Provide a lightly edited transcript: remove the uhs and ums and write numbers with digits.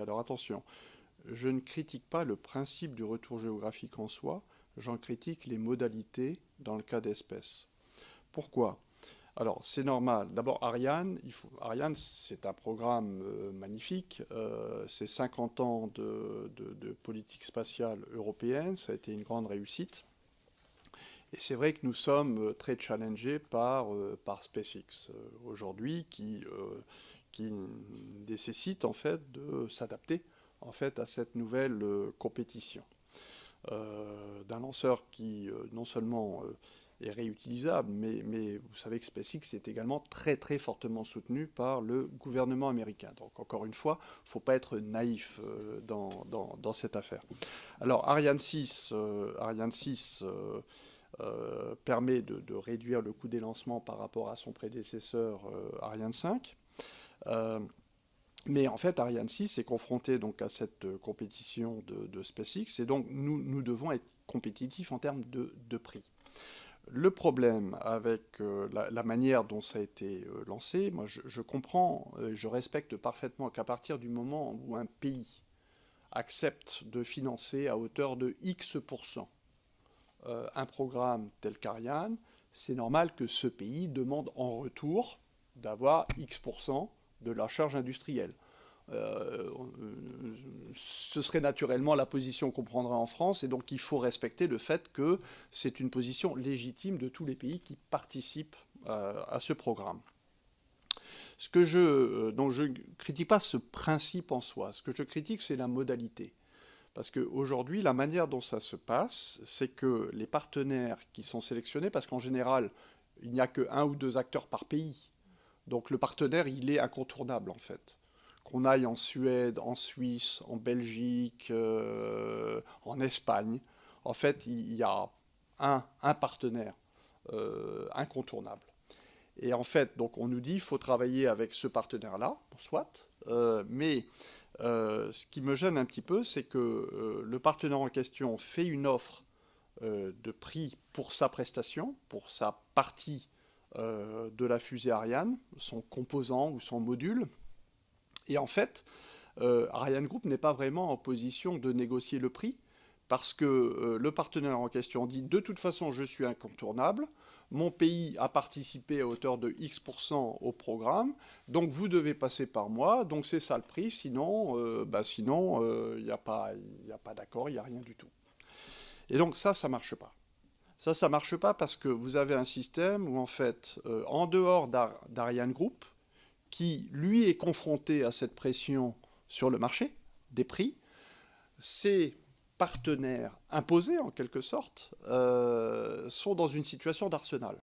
Alors attention, je ne critique pas le principe du retour géographique en soi, j'en critique les modalités dans le cas d'espèces. Pourquoi? Alors c'est normal. D'abord Ariane, Ariane c'est un programme magnifique, c'est 50 ans de politique spatiale européenne, ça a été une grande réussite. Et c'est vrai que nous sommes très challengés par SpaceX aujourd'hui qui nécessite en fait de s'adapter en fait à cette nouvelle compétition d'un lanceur qui non seulement est réutilisable, mais vous savez que SpaceX est également très très fortement soutenu par le gouvernement américain. Donc encore une fois, il ne faut pas être naïf dans cette affaire. Alors Ariane 6, permet de réduire le coût des lancements par rapport à son prédécesseur Ariane 5. Mais en fait, Ariane 6 est confronté donc à cette compétition de SpaceX, et donc nous devons être compétitifs en termes de prix. Le problème avec la manière dont ça a été lancé, moi je comprends, je respecte parfaitement qu'à partir du moment où un pays accepte de financer à hauteur de X% un programme tel qu'Ariane, c'est normal que ce pays demande en retour d'avoir X% de la charge industrielle. Ce serait naturellement la position qu'on prendrait en France, et donc il faut respecter le fait que c'est une position légitime de tous les pays qui participent à ce programme. Donc je ne critique pas ce principe en soi, ce que je critique c'est la modalité. Parce qu'aujourd'hui, la manière dont ça se passe, c'est que les partenaires qui sont sélectionnés, parce qu'en général, il n'y a que 1 ou 2 acteurs par pays, donc le partenaire, il est incontournable en fait. Qu'on aille en Suède, en Suisse, en Belgique, en Espagne, en fait, il y a un partenaire incontournable. Et en fait, donc on nous dit, il faut travailler avec ce partenaire-là, soit, mais ce qui me gêne un petit peu, c'est que le partenaire en question fait une offre de prix pour sa prestation, pour sa partie de la fusée Ariane, son composant ou son module. Et en fait, Ariane Group n'est pas vraiment en position de négocier le prix, parce que le partenaire en question dit de toute façon je suis incontournable, mon pays a participé à hauteur de X% au programme, donc vous devez passer par moi, donc c'est ça le prix, sinon il n'y a pas d'accord, il n'y a rien du tout. Et donc ça marche pas. Ça marche pas parce que vous avez un système où en fait, en dehors d'Ariane Group, qui lui est confronté à cette pression sur le marché des prix, ses partenaires imposés en quelque sorte sont dans une situation d'arsenal.